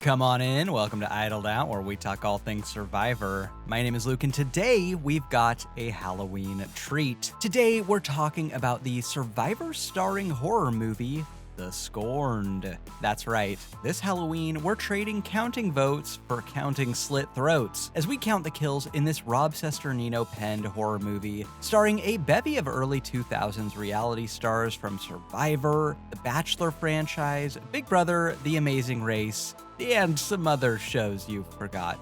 Come on in. Welcome to Idled Out, where we talk all things Survivor. My name is Luke, and today we've got a Halloween treat. Today we're talking about the Survivor starring horror movie, The Scorned. That's right. This Halloween, we're trading counting votes for counting slit throats as we count the kills in this Rob Cesternino-penned horror movie, starring a bevy of early 2000s reality stars from Survivor, The Bachelor franchise, Big Brother, The Amazing Race, and some other shows you forgot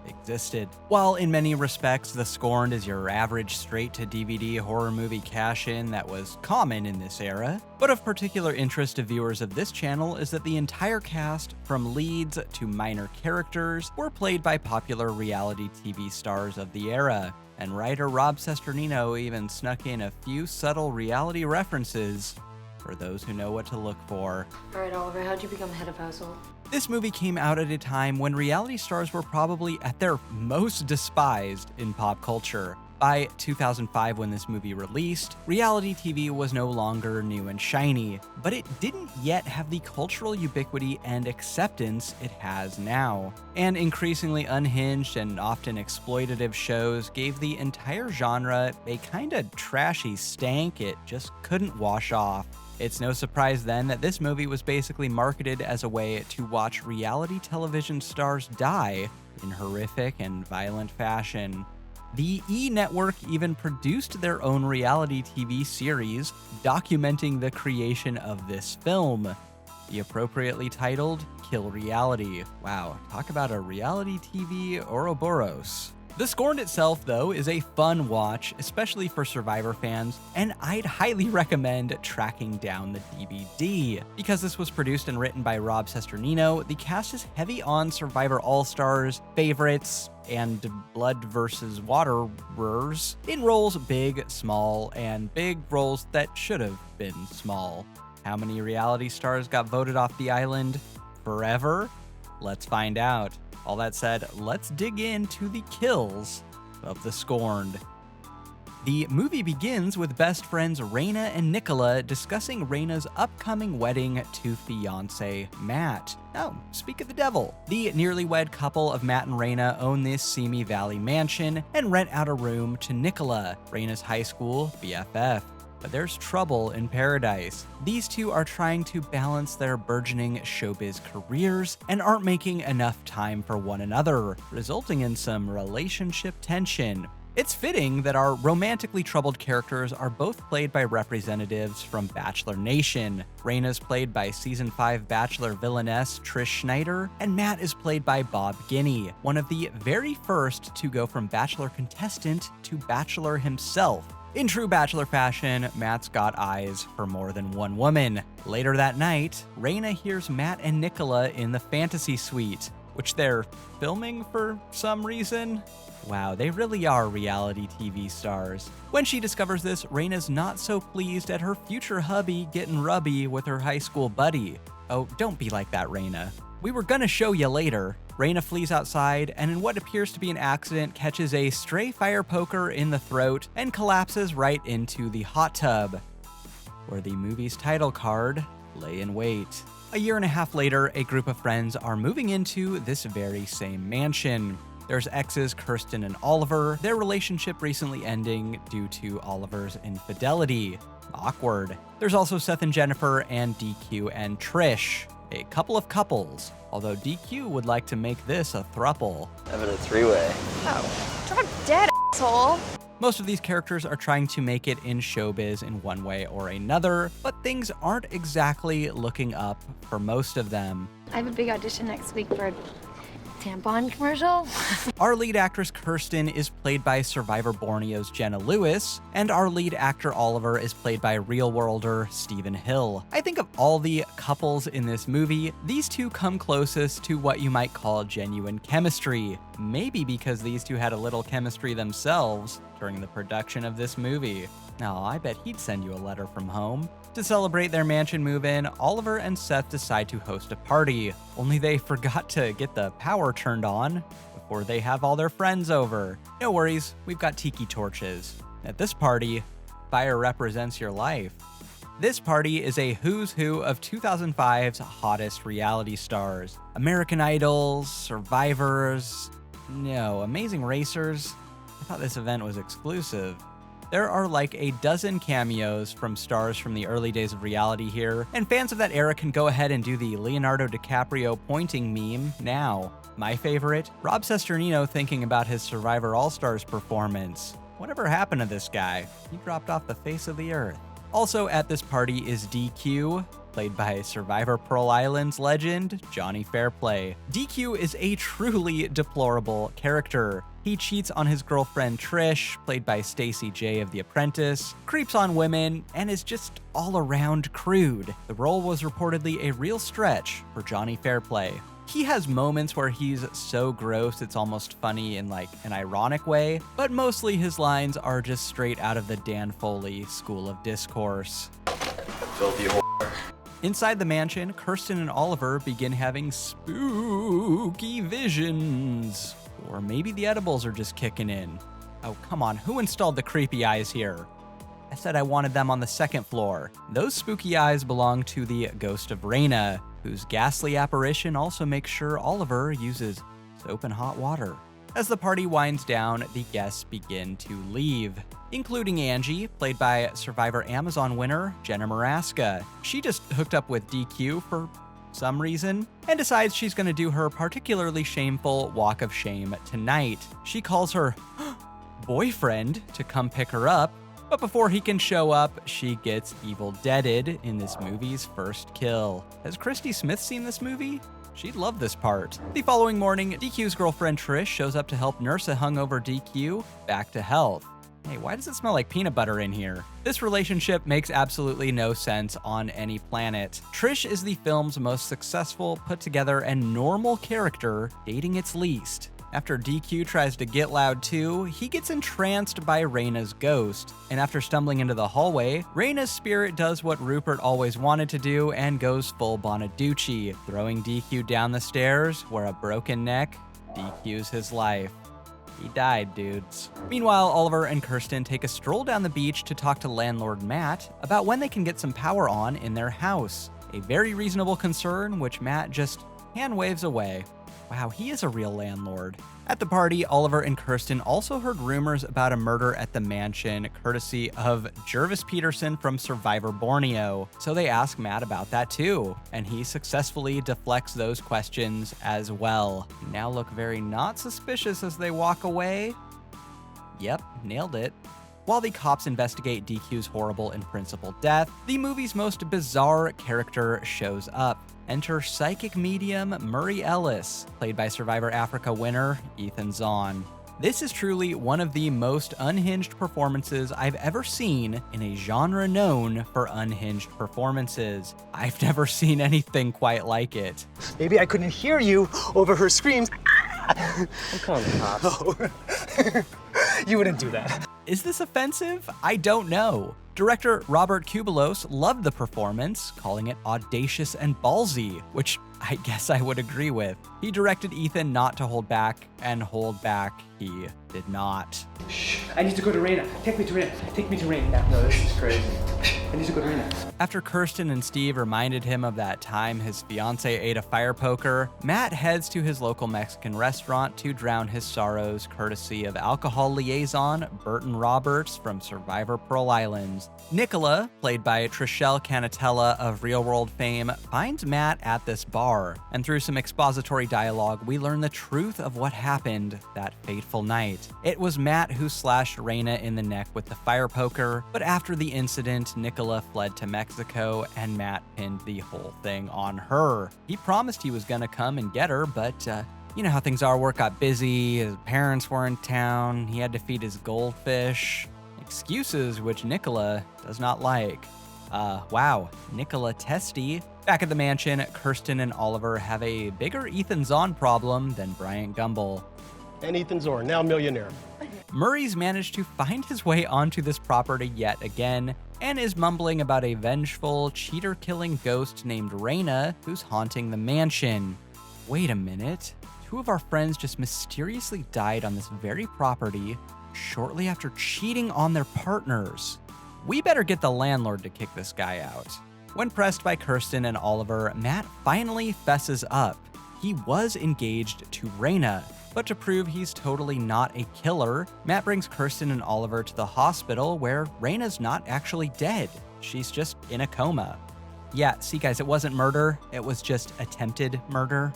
existed. While in many respects, The Scorned is your average straight-to-DVD horror movie cash-in that was common in this era, but of particular interest to viewers of this channel is that the entire cast, from leads to minor characters, were played by popular reality TV stars of the era. And writer Rob Cesternino even snuck in a few subtle reality references for those who know what to look for. Alright, Oliver, how'd you become head of household? This movie came out at a time when reality stars were probably at their most despised in pop culture. By 2005, when this movie released, reality TV was no longer new and shiny, but it didn't yet have the cultural ubiquity and acceptance it has now. And increasingly unhinged and often exploitative shows gave the entire genre a kinda trashy stank it just couldn't wash off. It's no surprise then that this movie was basically marketed as a way to watch reality television stars die in horrific and violent fashion. The E! Network even produced their own reality TV series documenting the creation of this film, the appropriately titled Kill Reality. Wow, talk about a reality TV Ouroboros. The Scorned itself, though, is a fun watch, especially for Survivor fans, and I'd highly recommend tracking down the DVD. Because this was produced and written by Rob Cesternino, the cast is heavy on Survivor All-Stars, favorites, and blood versus waterers in roles big, small, and big roles that should have been small. How many reality stars got voted off the island forever? Let's find out. All that said, let's dig into the kills of The Scorned. The movie begins with best friends Raina and Nicola discussing Raina's upcoming wedding to fiancé Matt. Oh, speak of the devil. The nearly wed couple of Matt and Raina own this Simi Valley mansion and rent out a room to Nicola, Raina's high school BFF. But there's trouble in paradise. These two are trying to balance their burgeoning showbiz careers and aren't making enough time for one another, resulting in some relationship tension. It's fitting that our romantically troubled characters are both played by representatives from Bachelor Nation. Raina's played by Season 5 Bachelor villainess Trish Schneider, and Matt is played by Bob Guiney, one of the very first to go from Bachelor contestant to Bachelor himself. In true Bachelor fashion, Matt's got eyes for more than one woman. Later that night, Raina hears Matt and Nicola in the fantasy suite, which they're filming for some reason. Wow, they really are reality TV stars. When she discovers this, Raina's not so pleased at her future hubby getting rubby with her high school buddy. Oh, don't be like that, Raina. We were gonna show you later. Raina flees outside and in what appears to be an accident catches a stray fire poker in the throat and collapses right into the hot tub, where the movie's title card lay in wait. A year and a half later, a group of friends are moving into this very same mansion. There's exes Kirsten and Oliver, their relationship recently ending due to Oliver's infidelity. Awkward. There's also Seth and Jennifer and DQ and Trish, a couple of couples, although DQ would like to make this a throuple. Having a three-way. Oh, drop dead, asshole! Most of these characters are trying to make it in showbiz in one way or another, but things aren't exactly looking up for most of them. I have a big audition next week for a tampon commercial. Our lead actress Kirsten is played by Survivor Borneo's Jenna Lewis, and our lead actor Oliver is played by real-worlder Stephen Hill. I think of all the couples in this movie, these two come closest to what you might call genuine chemistry. Maybe because these two had a little chemistry themselves during the production of this movie. Now, I bet he'd send you a letter from home. To celebrate their mansion move-in, Oliver and Seth decide to host a party, only they forgot to get the power turned on before they have all their friends over. No worries, we've got tiki torches. At this party, fire represents your life. This party is a who's who of 2005's hottest reality stars. American Idols, Survivors, no, Amazing Racers. I thought this event was exclusive. There are like a dozen cameos from stars from the early days of reality here, and fans of that era can go ahead and do the Leonardo DiCaprio pointing meme now. My favorite, Rob Cesternino thinking about his Survivor All-Stars performance. Whatever happened to this guy? He dropped off the face of the earth. Also at this party is DQ, played by Survivor Pearl Island's legend, Johnny Fairplay. DQ is a truly deplorable character. He cheats on his girlfriend Trish, played by Stacey J of The Apprentice, creeps on women, and is just all around crude. The role was reportedly a real stretch for Johnny Fairplay. He has moments where he's so gross it's almost funny in like an ironic way, but mostly his lines are just straight out of the Dan Foley School of Discourse. Filthy whore. Inside the mansion, Kirsten and Oliver begin having spooky visions. Or maybe the edibles are just kicking in. Oh, come on, who installed the creepy eyes here? I said I wanted them on the second floor. Those spooky eyes belong to the ghost of Raina, whose ghastly apparition also makes sure Oliver uses soap and hot water. As the party winds down, the guests begin to leave, including Angie, played by Survivor Amazon winner Jenna Maraska. She just hooked up with DQ for some reason, and decides she's gonna do her particularly shameful walk of shame tonight. She calls her boyfriend to come pick her up, but before he can show up, she gets evil deaded in this movie's first kill. Has Christy Smith seen this movie? She'd love this part. The following morning, DQ's girlfriend Trish shows up to help nurse a hungover DQ back to health. Hey, why does it smell like peanut butter in here? This relationship makes absolutely no sense on any planet. Trish is the film's most successful, put together, and normal character dating its least. After DQ tries to get loud too, he gets entranced by Raina's ghost. And after stumbling into the hallway, Raina's spirit does what Rupert always wanted to do and goes full Bonaducci, throwing DQ down the stairs where a broken neck DQs his life. He died, dudes. Meanwhile, Oliver and Kirsten take a stroll down the beach to talk to landlord Matt about when they can get some power on in their house. A very reasonable concern, which Matt just hand waves away. Wow, he is a real landlord. At the party, Oliver and Kirsten also heard rumors about a murder at the mansion, courtesy of Jervis Peterson from Survivor Borneo. So they ask Matt about that too, and he successfully deflects those questions as well. Now look very not suspicious as they walk away. Yep, nailed it. While the cops investigate DQ's horrible and principal death, the movie's most bizarre character shows up. Enter psychic medium Murray Ellis, played by Survivor Africa winner Ethan Zahn. This is truly one of the most unhinged performances I've ever seen in a genre known for unhinged performances. I've never seen anything quite like it. Maybe I couldn't hear you over her screams. I'm calling the cops. Oh. You wouldn't do that. Is this offensive? I don't know. Director Robert Kubelos loved the performance, calling it audacious and ballsy, which I guess I would agree with. He directed Ethan not to hold back, and hold back he did not. Shh, I need to go to Raina. Take me to Raina. Take me to Raina now. No, this is crazy. I need to go to Raina. After Kirsten and Steve reminded him of that time his fiance ate a fire poker, Matt heads to his local Mexican restaurant to drown his sorrows, courtesy of alcohol liaison Burton Roberts from Survivor Pearl Islands. Nicola, played by Trishelle Canatella of Real World fame, finds Matt at this bar, and through some expository dialogue, we learn the truth of what happened that fateful night. It was Matt who slashed Raina in the neck with the fire poker, but after the incident, Nicola fled to Mexico, and Matt pinned the whole thing on her. He promised he was gonna come and get her, but you know how things are, work got busy, his parents were in town, he had to feed his goldfish. Excuses which Nicola does not like. Wow, Nicola testy. Back at the mansion, Kirsten and Oliver have a bigger Ethan Zahn problem than Bryant Gumbel. And Ethan Zorn, now millionaire. Murray's managed to find his way onto this property yet again, and is mumbling about a vengeful, cheater-killing ghost named Raina who's haunting the mansion. Wait a minute. Two of our friends just mysteriously died on this very property shortly after cheating on their partners. We better get the landlord to kick this guy out. When pressed by Kirsten and Oliver, Matt finally fesses up. He was engaged to Raina, but to prove he's totally not a killer, Matt brings Kirsten and Oliver to the hospital where Raina's not actually dead. She's just in a coma. Yeah, see guys, it wasn't murder, it was just attempted murder.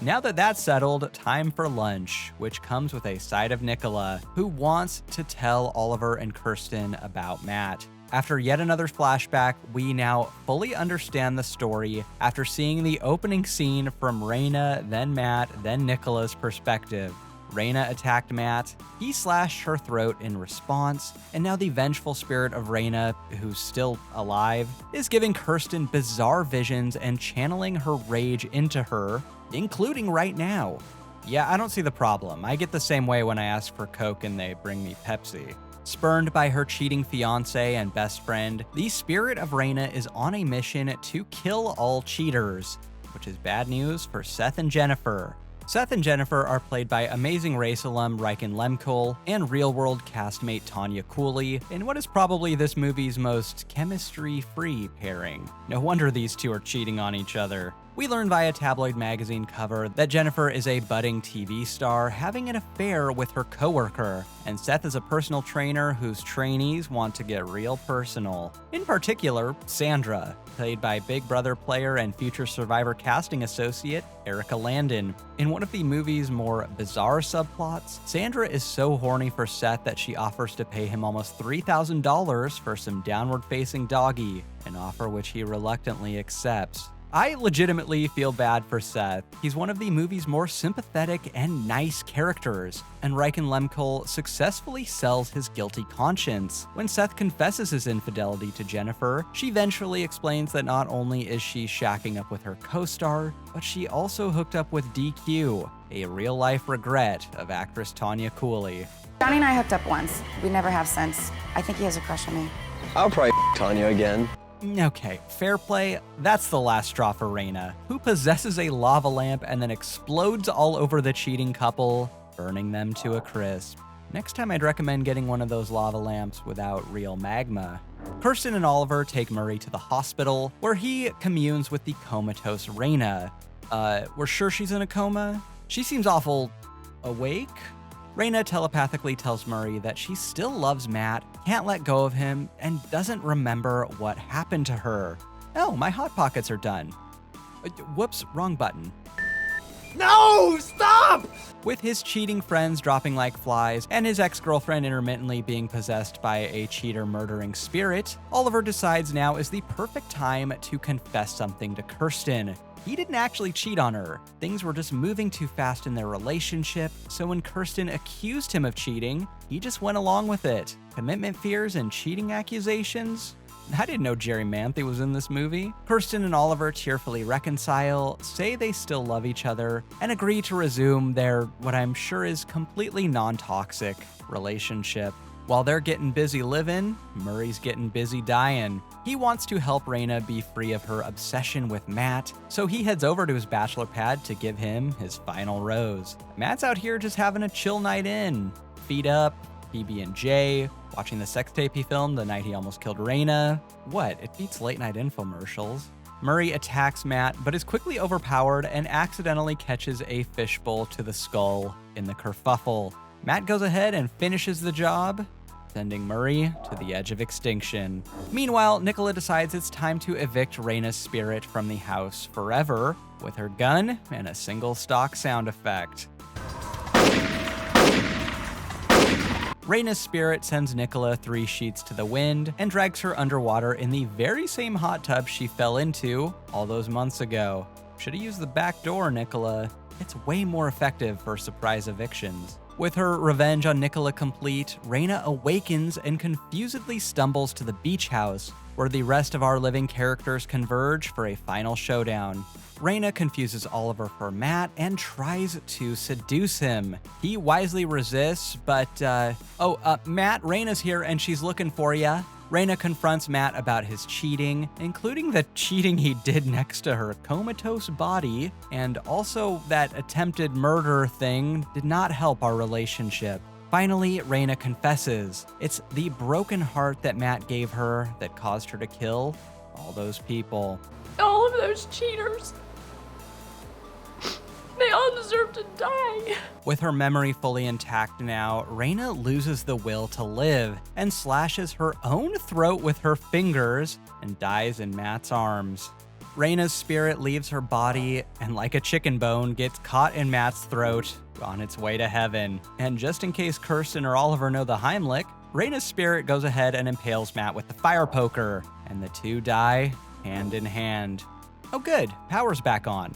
Now that that's settled, time for lunch, which comes with a side of Nicola, who wants to tell Oliver and Kirsten about Matt. After yet another flashback, we now fully understand the story after seeing the opening scene from Raina, then Matt, then Nicola's perspective. Raina attacked Matt, he slashed her throat in response, and now the vengeful spirit of Raina, who's still alive, is giving Kirsten bizarre visions and channeling her rage into her, including right now. Yeah, I don't see the problem. I get the same way when I ask for Coke and they bring me Pepsi. Spurned by her cheating fiancé and best friend, the spirit of Raina is on a mission to kill all cheaters, which is bad news for Seth and Jennifer. Seth and Jennifer are played by Amazing Race alum Riken Lemkol and real-world castmate Tanya Cooley in what is probably this movie's most chemistry-free pairing. No wonder these two are cheating on each other. We learn via tabloid magazine cover that Jennifer is a budding TV star having an affair with her coworker, and Seth is a personal trainer whose trainees want to get real personal. In particular, Sandra, played by Big Brother player and future Survivor casting associate Erica Landon. In one of the movie's more bizarre subplots, Sandra is so horny for Seth that she offers to pay him almost $3,000 for some downward-facing doggy, an offer which he reluctantly accepts. I legitimately feel bad for Seth. He's one of the movie's more sympathetic and nice characters, and Riken Lemkol successfully sells his guilty conscience. When Seth confesses his infidelity to Jennifer, she eventually explains that not only is she shacking up with her co-star, but she also hooked up with DQ, a real-life regret of actress Tanya Cooley. Johnny and I hooked up once. We never have since. I think he has a crush on me. I'll probably Tanya again. Okay, fair play, that's the last straw for Raina, who possesses a lava lamp and then explodes all over the cheating couple, burning them to a crisp. Next time I'd recommend getting one of those lava lamps without real magma. Kirsten and Oliver take Murray to the hospital, where he communes with the comatose Raina. We're sure she's in a coma? She seems awful awake? Raina telepathically tells Murray that she still loves Matt, can't let go of him, and doesn't remember what happened to her. Oh, my Hot Pockets are done. Whoops, wrong button. No! Stop! With his cheating friends dropping like flies and his ex-girlfriend intermittently being possessed by a cheater-murdering spirit, Oliver decides now is the perfect time to confess something to Kirsten. He didn't actually cheat on her. Things were just moving too fast in their relationship, so when Kirsten accused him of cheating, he just went along with it. Commitment fears and cheating accusations? I didn't know Jerry Manthe was in this movie. Kirsten and Oliver tearfully reconcile, say they still love each other, and agree to resume their, what I'm sure is completely non-toxic relationship. While they're getting busy living, Murray's getting busy dying. He wants to help Raina be free of her obsession with Matt, so he heads over to his bachelor pad to give him his final rose. Matt's out here just having a chill night in. Feet up, PB&J, watching the sex tape he filmed the night he almost killed Raina. What, it beats late night infomercials. Murray attacks Matt, but is quickly overpowered and accidentally catches a fishbowl to the skull in the kerfuffle. Matt goes ahead and finishes the job, sending Murray to the edge of extinction. Meanwhile, Nicola decides it's time to evict Raina's spirit from the house forever with her gun and a single stock sound effect. Raina's spirit sends Nicola 3 sheets to the wind and drags her underwater in the very same hot tub she fell into all those months ago. Should've used the back door, Nicola. It's way more effective for surprise evictions. With her revenge on Nicola complete, Raina awakens and confusedly stumbles to the beach house, where the rest of our living characters converge for a final showdown. Raina confuses Oliver for Matt and tries to seduce him. He wisely resists, but, Matt, Raina's here and she's looking for ya. Raina confronts Matt about his cheating, including the cheating he did next to her comatose body, and also that attempted murder thing did not help our relationship. Finally, Raina confesses. It's the broken heart that Matt gave her that caused her to kill all those people. All of those cheaters. They all deserve to die. With her memory fully intact now, Raina loses the will to live and slashes her own throat with her fingers and dies in Matt's arms. Raina's spirit leaves her body and, like a chicken bone, gets caught in Matt's throat on its way to heaven. And just in case Kirsten or Oliver know the Heimlich, Raina's spirit goes ahead and impales Matt with the fire poker, and the two die hand in hand. Oh good, power's back on.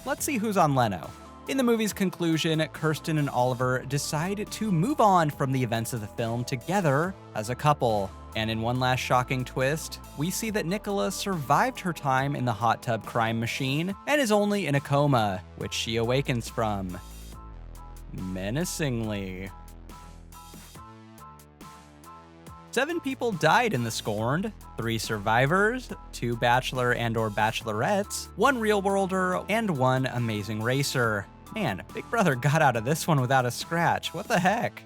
Let's see who's on Leno. In the movie's conclusion, Kirsten and Oliver decide to move on from the events of the film together as a couple. And in one last shocking twist, we see that Nicola survived her time in the hot tub crime machine and is only in a coma, which she awakens from. Menacingly. 7 people died in the Scorned, 3 survivors, 2 bachelor and/or bachelorettes, 1 real-worlder, and 1 amazing racer. Man, Big Brother got out of this one without a scratch. What the heck?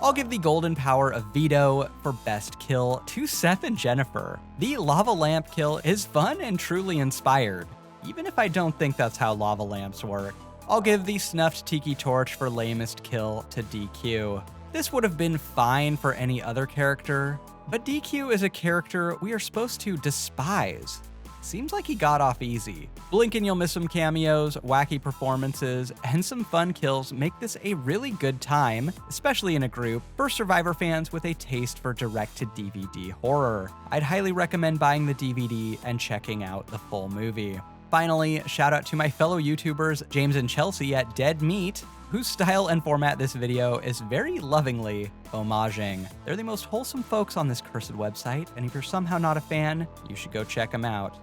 I'll give the golden power of veto for best kill to Seth and Jennifer. The lava lamp kill is fun and truly inspired, even if I don't think that's how lava lamps work. I'll give the snuffed tiki torch for lamest kill to DQ. This would have been fine for any other character, but DQ is a character we are supposed to despise. Seems like he got off easy. Blink and you'll miss some cameos, wacky performances, and some fun kills make this a really good time, especially in a group, for Survivor fans with a taste for direct-to-DVD horror. I'd highly recommend buying the DVD and checking out the full movie. Finally, shout out to my fellow YouTubers James and Chelsea at Dead Meat, whose style and format this video is very lovingly homaging. They're the most wholesome folks on this cursed website, and if you're somehow not a fan, you should go check them out.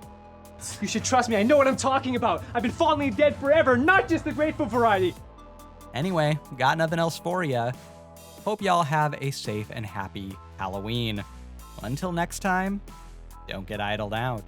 You should trust me, I know what I'm talking about. I've been fondly dead forever, not just the grateful variety. Anyway, got nothing else for ya. Hope y'all have a safe and happy Halloween. Until next time, don't get idled out.